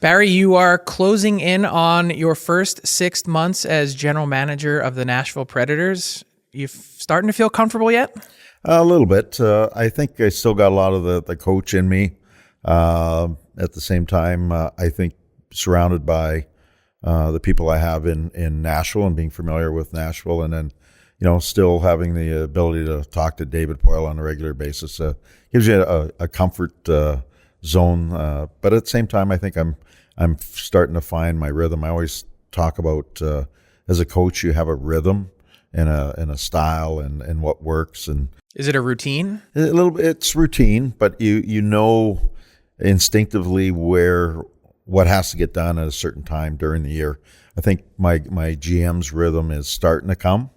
Barry, you are closing in on your first 6 months as general manager of the Nashville Predators. You starting to feel comfortable yet? A little bit. I think I still got a lot of the coach in me. At the same time, I think surrounded by the people I have in Nashville and being familiar with Nashville, and then still having the ability to talk to David Poile on a regular basis gives you a comfort zone. But at the same time, I think I'm starting to find my rhythm. I always talk about as a coach, you have a rhythm and a style and what works. And is it a routine? A little bit. It's routine, but you know instinctively what has to get done at a certain time during the year. I think my GM's rhythm is starting to come,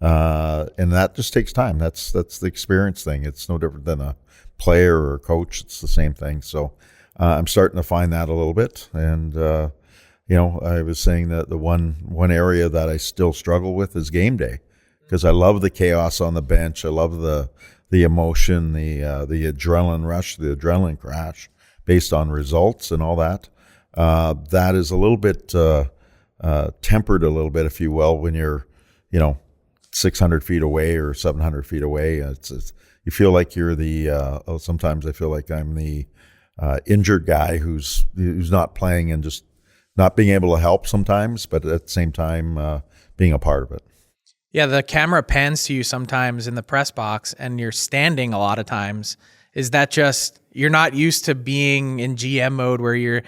and that just takes time. That's the experience thing. It's no different than a player or a coach. It's the same thing. So I'm starting to find that a little bit. And I was saying that the one area that I still struggle with is game day, because I love the chaos on the bench. I love the emotion, the adrenaline rush, the adrenaline crash based on results and all that. That is a little bit tempered a little bit, if you will, when you're 600 feet away or 700 feet away. It's you feel like you're sometimes I feel like I'm the injured guy who's not playing and just not being able to help sometimes, but at the same time being a part of it. Yeah, the camera pans to you sometimes in the press box, and you're standing a lot of times. Is that just you're not used to being in GM mode where you're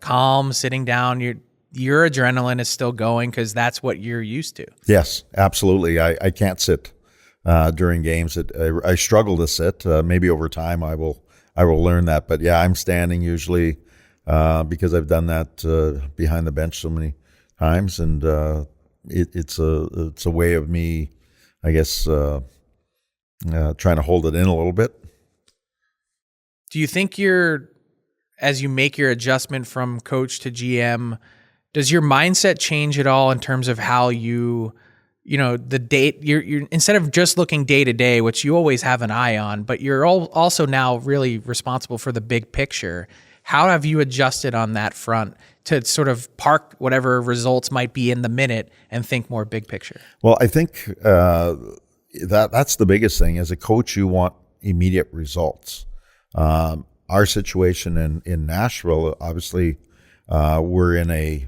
calm, sitting down? Your adrenaline is still going because that's what you're used to. Yes, absolutely. I can't sit during games. I struggle to sit. Maybe over time I will learn that. But yeah, I'm standing usually because I've done that behind the bench so many times, and it's a way of me, I guess, trying to hold it in a little bit. Do you think as you make your adjustment from coach to GM, does your mindset change at all in terms of how you're instead of just looking day to day, which you always have an eye on, but you're also now really responsible for the big picture? How have you adjusted on that front to sort of park whatever results might be in the minute and think more big picture? Well, I think that's the biggest thing. As a coach, you want immediate results. Our situation in Nashville, obviously, we're in a,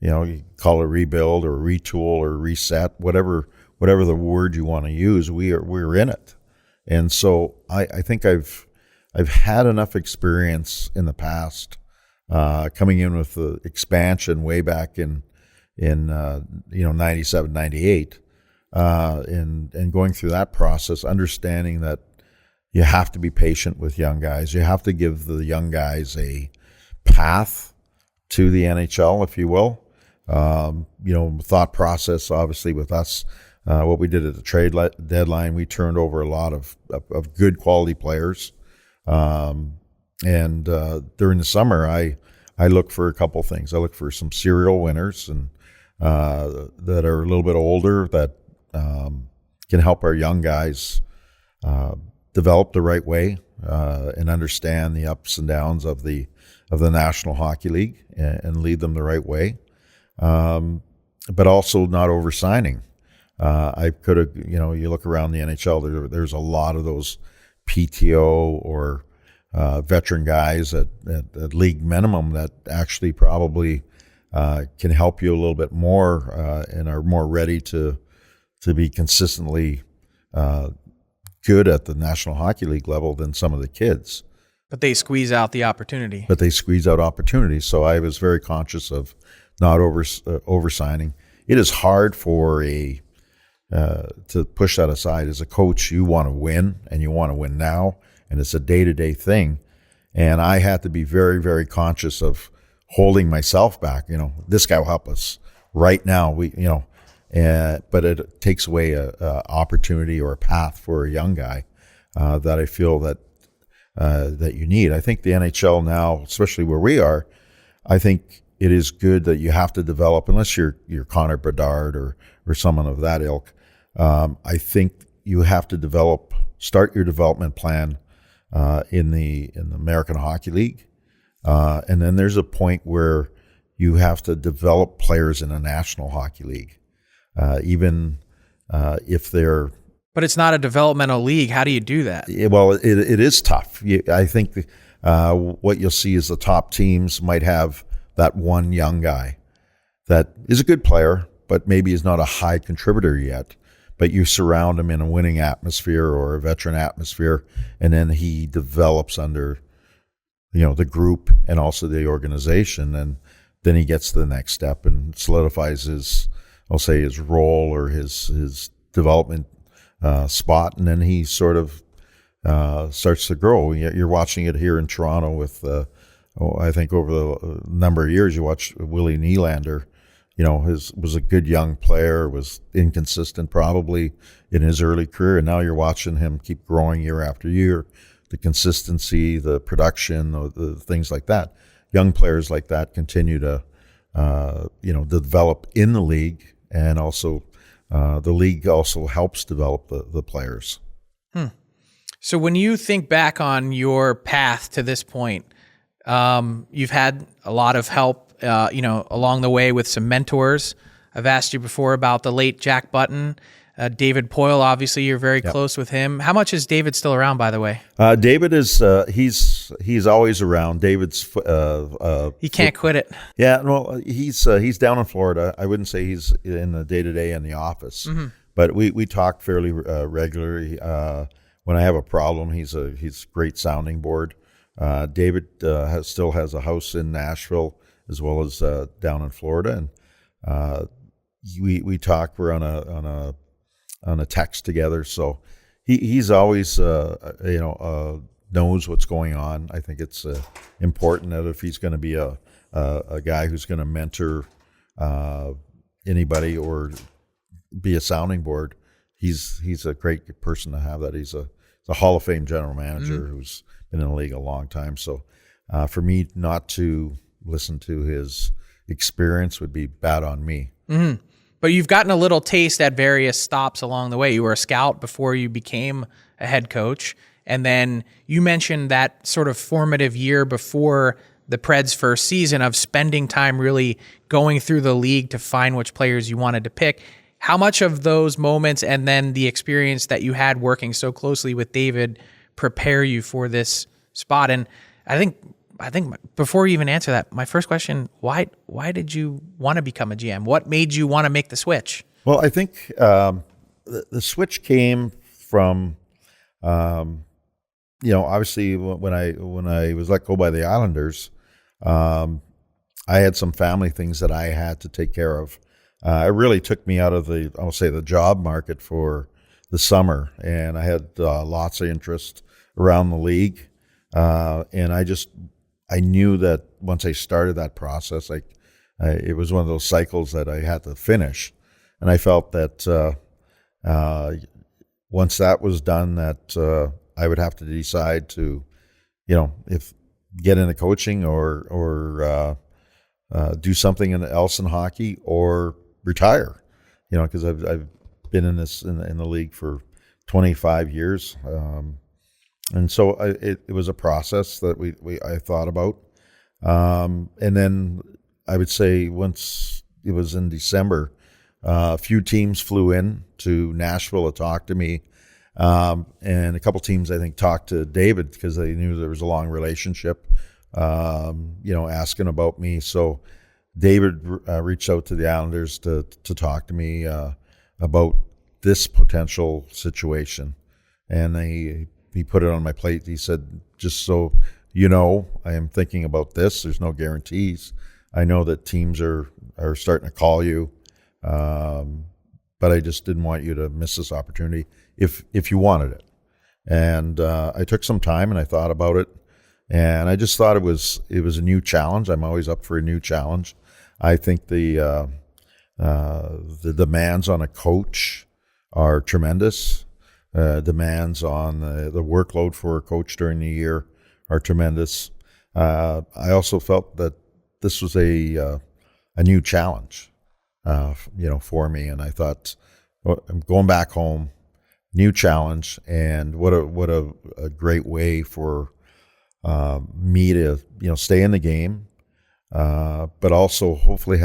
you call it rebuild or retool or reset, whatever the word you want to use. We're in it, and so I think I've had enough experience in the past, coming in with the expansion way back in 97, 98, and going through that process, understanding that you have to be patient with young guys. You have to give the young guys a path to the NHL, if you will. Thought process, obviously, with us, what we did at the trade deadline, we turned over a lot of good quality players. And during the summer, I look for a couple things. I look for some serial winners and that are a little bit older that can help our young guys develop the right way and understand the ups and downs of the National Hockey League and lead them the right way, but also not oversigning. I could have, you look around the NHL, there's a lot of those PTO or veteran guys at league minimum that actually probably can help you a little bit more and are more ready to be consistently good at the National Hockey League level than some of the kids. But they squeeze out the opportunity. So I was very conscious of not oversigning. It is hard for to push that aside. As a coach, you want to win, and you want to win now, and it's a day-to-day thing. And I had to be very, very conscious of holding myself back. This guy will help us right now. But it takes away a opportunity or a path for a young guy that I feel that you need. I think the NHL now, especially where we are, I think it is good that you have to develop, unless you're Connor Bedard or someone of that ilk. I think you have to start your development plan in the American Hockey League, And then there's a point where you have to develop players in a National Hockey League, even if they're. But it's not a developmental league. How do you do that? Well, it is tough. I think what you'll see is the top teams might have that one young guy that is a good player, but maybe is not a high contributor yet. But you surround him in a winning atmosphere or a veteran atmosphere, and then he develops under, the group and also the organization, and then he gets to the next step and solidifies his role or his development spot, and then he sort of starts to grow. You're watching it here in Toronto with, I think over the number of years, you watch Willie Nylander. Was a good young player, was inconsistent probably in his early career, and now you're watching him keep growing year after year. The consistency, the production, the things like that. Young players like that continue to, develop in the league, and also the league also helps develop the players. So when you think back on your path to this point, you've had a lot of help, along the way with some mentors. I've asked you before about the late Jack Button. David Poyle, obviously, you're very close with him. How much is David still around, by the way? David is he's always around. David's he can't quit it. Yeah, well, he's down in Florida. I wouldn't say he's in the day-to-day in the office, but we talk fairly regularly. When I have a problem, he's a great sounding board. David still has a house in Nashville as well as down in Florida, and we talk. We're on a text together, so he's always knows what's going on. I think it's important that if he's going to be a guy who's going to mentor anybody or be a sounding board, he's a great person to have. That he's a Hall of Fame general manager who's been in the league a long time. So for me not to listen to his experience would be bad on me. Mm-hmm. But you've gotten a little taste at various stops along the way. You were a scout before you became a head coach. And then you mentioned that sort of formative year before the Preds' first season of spending time really going through the league to find which players you wanted to pick. How much of those moments and then the experience that you had working so closely with David prepare you for this spot? And I think before you even answer that, my first question, why did you want to become a GM? What made you want to make the switch? Well, I think the switch came from, obviously when I was let go by the Islanders, I had some family things that I had to take care of. It really took me out of the job market for the summer, and I had lots of interest around the league, and I knew that once I started that process, it was one of those cycles that I had to finish. And I felt that once that was done, that I would have to decide to, if get into coaching or do something else in hockey or retire, because I've been in the league for 25 years. And so it was a process that I thought about. And then I would say once it was in December, a few teams flew in to Nashville to talk to me. And a couple teams, I think, talked to David because they knew there was a long relationship, asking about me. So David reached out to the Islanders to talk to me about this potential situation. And he put it on my plate. He said, just so you know, I am thinking about this. There's no guarantees. I know that teams are starting to call you, but I just didn't want you to miss this opportunity if you wanted it. And I took some time and I thought about it, and I just thought it was a new challenge. I'm always up for a new challenge. I think the demands on a coach are tremendous. Demands on the workload for a coach during the year are tremendous. I also felt that this was a new challenge, for me. And I thought, well, I'm going back home, new challenge, and what a great way for me to stay in the game, but also hopefully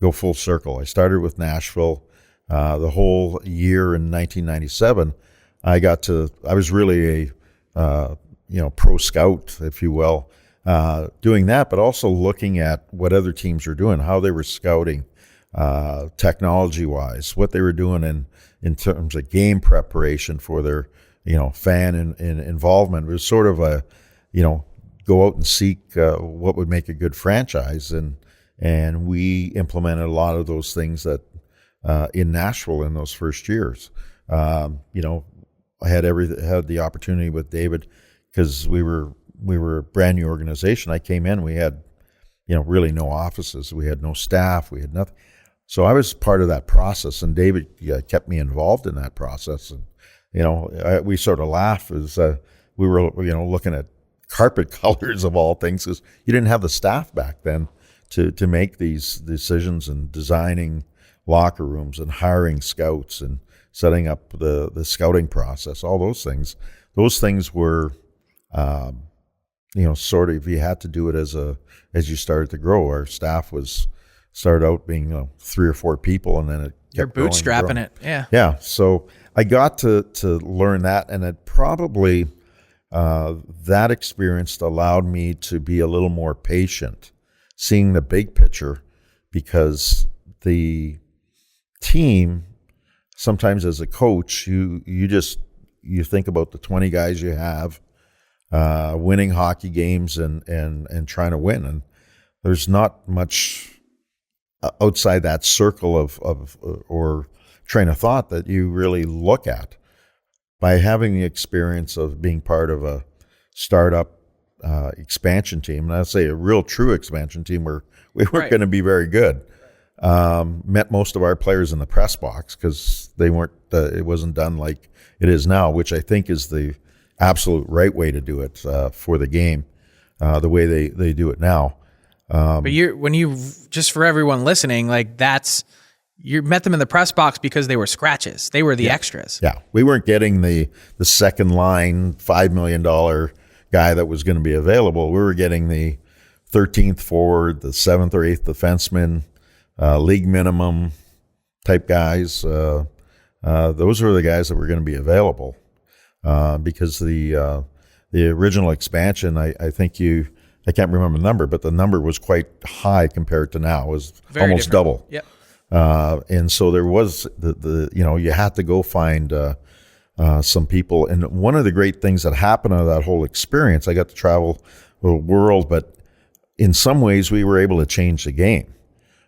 go full circle. I started with Nashville. The whole year in 1997, I was really a pro scout, if you will, doing that, but also looking at what other teams were doing, how they were scouting, technology-wise, what they were doing in terms of game preparation for their fan and involvement. It was sort of a go out and seek what would make a good franchise, and we implemented a lot of those things that in Nashville in those first years. I had the opportunity with David because we were a brand new organization. I came in, we had really no offices, we had no staff, we had nothing. So I was part of that process, and David kept me involved in that process. And we sort of laugh as we were looking at carpet colors of all things, because you didn't have the staff back then to make these decisions and designing locker rooms and hiring scouts and setting up the scouting process. All those things were sort of, you had to do it as you started to grow. Our staff started out being 3 or 4 people, and then it kept You're bootstrapping it. Yeah. So I got to learn that, and it probably that experience allowed me to be a little more patient, seeing the big picture, because the team, sometimes as a coach, you think about the 20 guys you have, winning hockey games and trying to win, and there's not much outside that circle of or train of thought that you really look at. By having the experience of being part of a startup expansion team, and I'd say a real true expansion team where we weren't going to be very good, met most of our players in the press box because they weren't. It wasn't done like it is now, which I think is the absolute right way to do it for the game, the way they do it now. But just for everyone listening, you met them in the press box because they were scratches. They were the extras. Yeah, we weren't getting the second line $5 million guy that was going to be available. We were getting the 13th forward, the 7th or 8th defenseman, league minimum type guys. Those were the guys that were going to be available because the original expansion, I think I can't remember the number, but the number was quite high compared to now. It was very almost different. Double. Yep. And so there was you had to go find some people. And one of the great things that happened out of that whole experience, I got to travel the world, but in some ways we were able to change the game.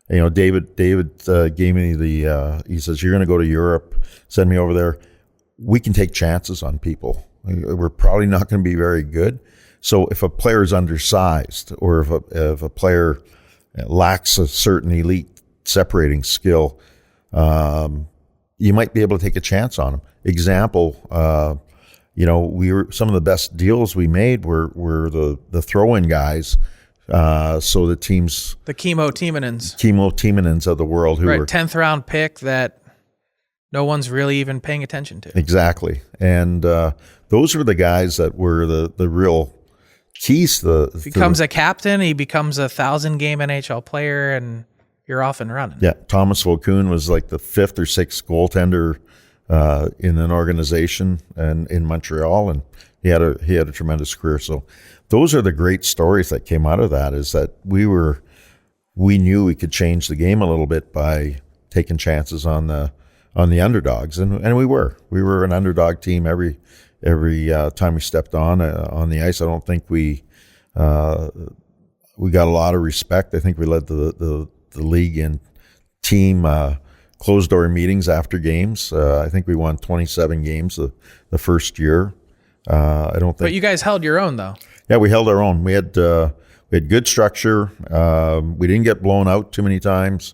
David gave me he says, you're going to go to Europe, send me over there. We can take chances on people. We're probably not going to be very good. So if a player is undersized, or if a player lacks a certain elite separating skill, you might be able to take a chance on them. Example, some of the best deals we made were the throw-in guys. So the teams, the Chemo Tiemanens of the world, who were 10th round pick that no one's really even paying attention to. Exactly, and those were the guys that were the real keys. Becomes a captain, he becomes a 1,000-game NHL player, and you're off and running. Yeah, Thomas Volkun was like the 5th or 6th goaltender in an organization and in Montreal, and he had a tremendous career. So those are the great stories that came out of that. Is that we knew we could change the game a little bit by taking chances on the underdogs, and we were an underdog team every time we stepped on the ice. I don't think we got a lot of respect. I think we led the league in team closed door meetings after games. I think we won 27 games the first year. I don't think. But you guys held your own, though. Yeah, we held our own. We had good structure. We didn't get blown out too many times.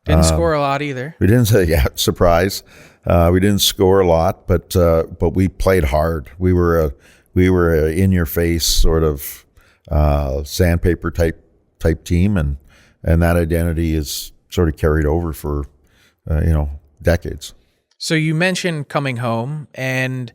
Didn't score a lot either. We didn't say, surprise. We didn't score a lot, but we played hard. We were a in your face sort of sandpaper type team, and that identity is sort of carried over for decades. So you mentioned coming home, and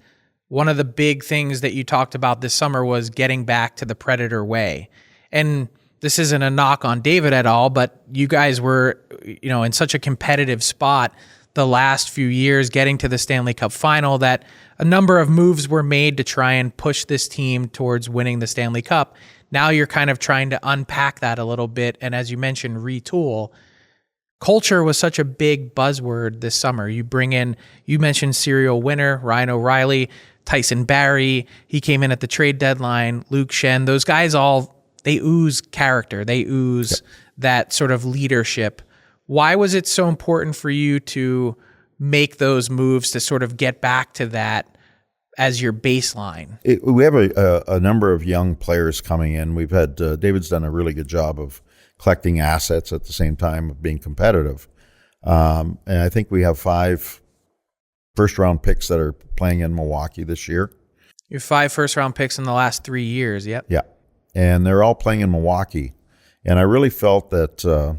one of the big things that you talked about this summer was getting back to the Predator way. And this isn't a knock on David at all, but you guys were, in such a competitive spot the last few years, getting to the Stanley Cup final, that a number of moves were made to try and push this team towards winning the Stanley Cup. Now you're kind of trying to unpack that a little bit, and as you mentioned, retool. Culture was such a big buzzword this summer. You mentioned serial winner, Ryan O'Reilly, Tyson Barrie. He came in at the trade deadline, Luke Shen. Those guys they ooze character. They ooze that sort of leadership. Why was it so important for you to make those moves to sort of get back to that as your baseline? We have a number of young players coming in. We've had David's done a really good job of collecting assets at the same time of being competitive. And I think we have 5 first-round picks that are playing in Milwaukee this year. You have 5 first-round picks in the last 3 years, yep. Yeah, and they're all playing in Milwaukee. And I really felt that,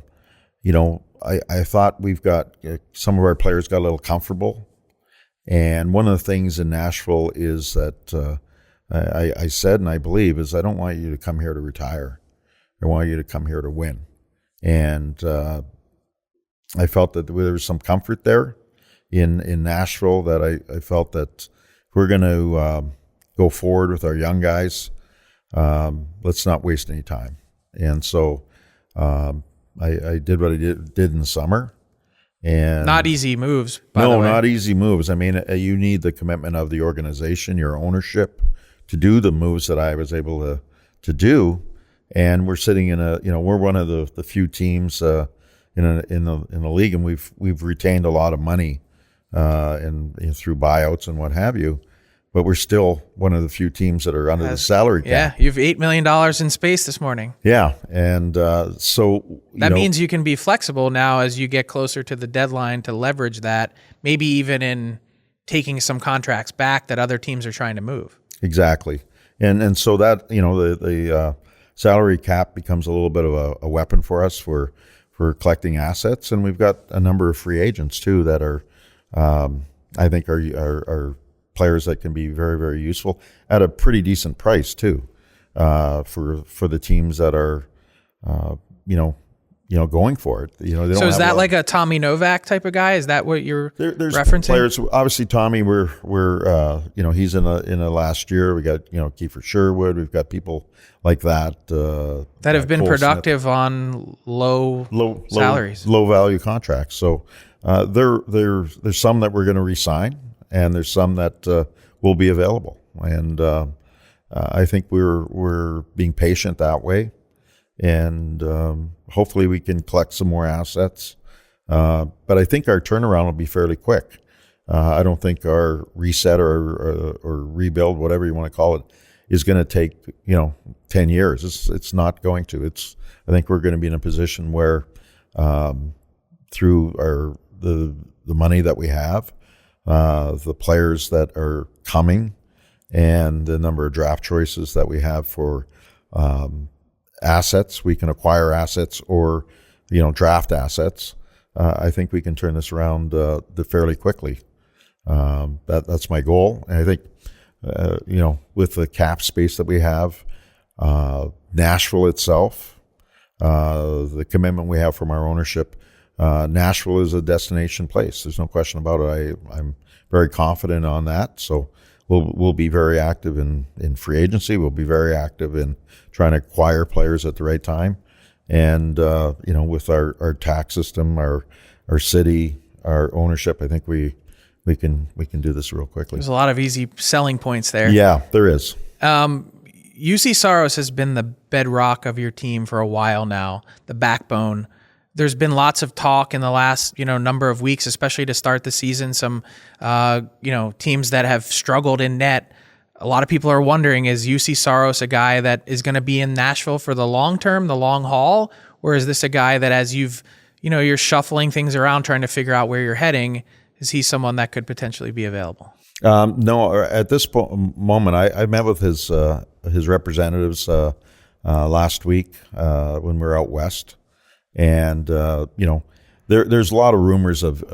I thought we've got some of our players got a little comfortable. And one of the things in Nashville is that I said and I believe is I don't want you to come here to retire. I want you to come here to win. And I felt that there was some comfort there in Nashville, that I felt that if we're going to go forward with our young guys, let's not waste any time. And so I did what I did in the summer. And not easy moves, by the way. No, not easy moves. I mean, you need the commitment of the organization, your ownership, to do the moves that I was able to do. And we're sitting in we're one of the few teams in the league, and we've retained a lot of money through buyouts and what have you. But we're still one of the few teams that are under the salary cap. Yeah, you have $8 million in space this morning. Yeah, and so that means you can be flexible now as you get closer to the deadline to leverage that, maybe even in taking some contracts back that other teams are trying to move. Exactly, and so that the salary cap becomes a little bit of a weapon for us for collecting assets, and we've got a number of free agents too that are I think are players that can be very, very useful at a pretty decent price too, for the teams that are, going for it. They don't so is that like a Tommy Novak type of guy? Is that what you're there's referencing? Players, obviously Tommy, we're he's in a last year. We got Kiefer Sherwood. We've got people like that that have been Cole productive Smith. On low salaries, low value contracts. So there's some that we're going to re-sign. And there's some that will be available, and I think we're being patient that way, and hopefully we can collect some more assets. But I think our turnaround will be fairly quick. I don't think our reset or rebuild, whatever you want to call it, is going to take 10 years. It's not going to. I think we're going to be in a position where through the money that we have. The players that are coming and the number of draft choices that we have for assets. We can acquire assets or, draft assets. I think we can turn this around fairly quickly. That's my goal. And I think, with the cap space that we have, Nashville itself, the commitment we have from our ownership, Nashville is a destination place. There's no question about it. I'm very confident on that. So we'll be very active in free agency. We'll be very active in trying to acquire players at the right time. And with our tax system, our city, our ownership, I think we can do this real quickly. There's a lot of easy selling points there. Yeah, there is. Juuse Saros has been the bedrock of your team for a while now, the backbone. There's been lots of talk in the last, number of weeks, especially to start the season. Some, teams that have struggled in net. A lot of people are wondering, is Juuse Saros a guy that is going to be in Nashville for the long term, the long haul? Or is this a guy that as you're shuffling things around, trying to figure out where you're heading, is he someone that could potentially be available? No, at this moment, I met with his representatives last week when we were out west. And, there's a lot of rumors of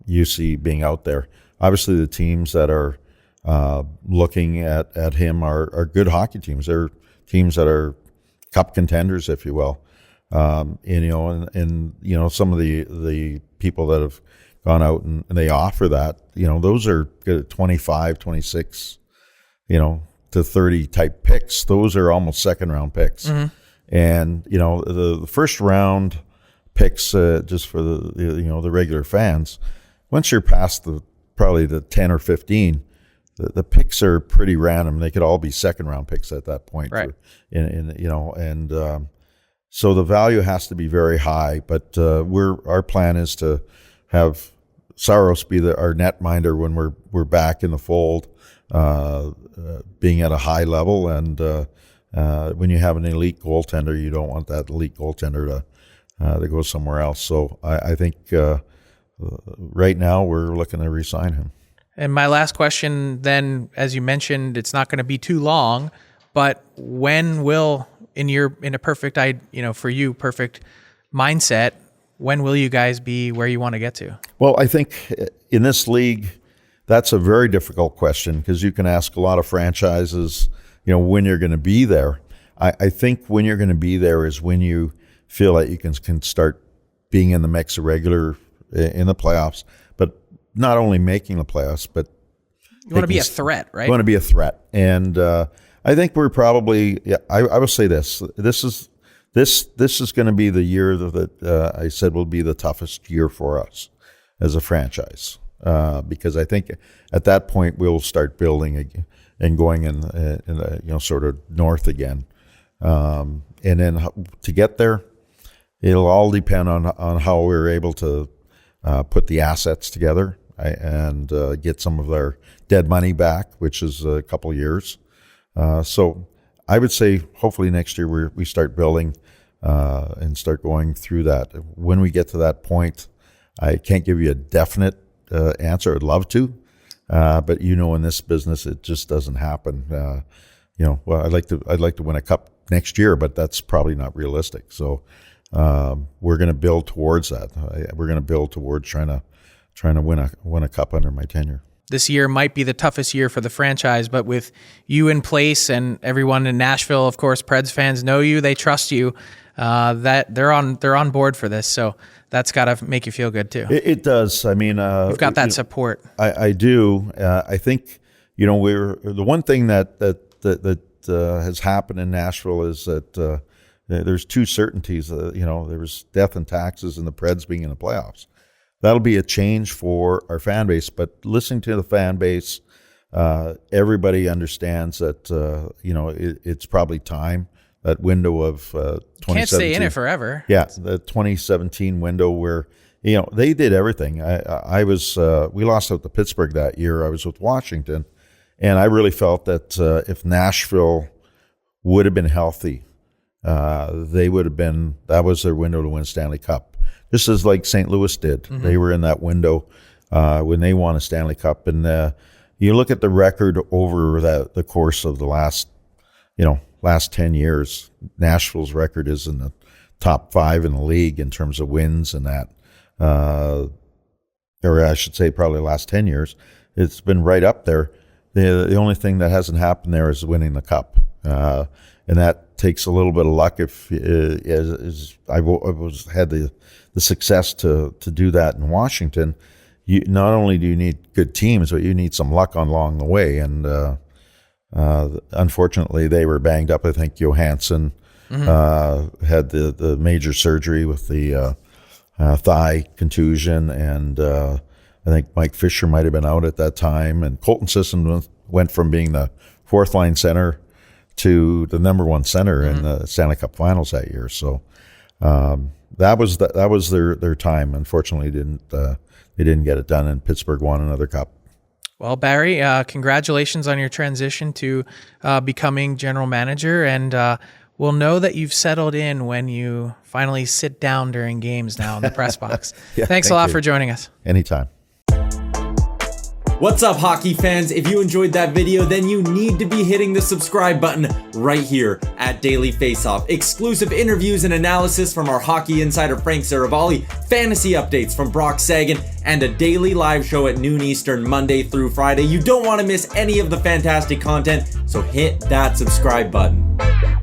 Juuse being out there. Obviously, the teams that are looking at him are good hockey teams. They're teams that are cup contenders, if you will. And you know, some of the people that have gone out and they offer that, you know, those are 25, 26, you know, to 30 type picks. Those are almost second round picks. Mm-hmm. And, you know, the first round picks, just for the regular fans, once you're past probably the 10 or 15, the picks are pretty random. They could all be second round picks at that point. Right. So the value has to be very high, but our plan is to have Saros be our netminder when we're back in the fold, being at a high level. And when you have an elite goaltender, you don't want that elite goaltender to go somewhere else. So I think right now we're looking to re-sign him. And my last question then, as you mentioned, it's not going to be too long, but when will, in a perfect, for you, perfect mindset, when will you guys be where you want to get to? Well, I think in this league, that's a very difficult question because you can ask a lot of franchises, you know, when you're going to be there. I think when you're going to be there is when you feel that you can start being in the mix of regular in the playoffs, but not only making the playoffs, but you want to be a threat, right? You want to be a threat. And I think we're probably, I will say this is going to be the year that I said will be the toughest year for us as a franchise, because I think at that point we'll start building and going in the, sort of north again, and then to get there, it'll all depend on how we're able to put the assets together and get some of their dead money back, which is a couple of years. So I would say hopefully next year we start building and start going through that. When we get to that point, I can't give you a definite answer. I'd love to, but in this business it just doesn't happen. Well, I'd like to win a cup next year, but that's probably not realistic. So we're going to build towards that. We're going to build towards trying to win a cup under my tenure. This year might be the toughest year for the franchise, but with you in place and everyone in Nashville, of course, Preds fans know you, they trust you, that they're on board for this. So that's got to make you feel good too. It does. I mean, you've got that support. I do. I think we're the one thing that has happened in Nashville is that there's two certainties. There was death and taxes and the Preds being in the playoffs. That'll be a change for our fan base, but listening to the fan base, everybody understands that it's probably time. That window of 2017. Can't stay in it forever. Yeah, the 2017 window where they did everything. We lost out to Pittsburgh that year. I was with Washington, and I really felt that if Nashville would have been healthy, they would have been. That was their window to win Stanley Cup. Just as like St. Louis did. Mm-hmm. They were in that window when they won a Stanley Cup. And you look at the record over the course of the last 10 years, Nashville's record is in the top 5 in the league in terms of wins and that. Or I should say probably the last 10 years. It's been right up there. The only thing that hasn't happened there is winning the cup. And that takes a little bit of luck. If I had the success to do that in Washington, you not only do you need good teams, but you need some luck along the way. And unfortunately, they were banged up. I think Johansson had the major surgery with the thigh contusion, and I think Mike Fisher might have been out at that time. And Colton Sisson went from being the fourth line center to the number one center in the Stanley Cup Finals that year. So that was their time. Unfortunately, they didn't get it done, and Pittsburgh won another cup. Well, Barry, congratulations on your transition to becoming general manager, and we'll know that you've settled in when you finally sit down during games now in the press box. Thanks a lot for joining us. Anytime. What's up, hockey fans? If you enjoyed that video, then you need to be hitting the subscribe button right here at Daily Faceoff. Exclusive interviews and analysis from our hockey insider Frank Seravalli, fantasy updates from Brock Sagan, and a daily live show at noon Eastern Monday through Friday. You don't want to miss any of the fantastic content, so hit that subscribe button.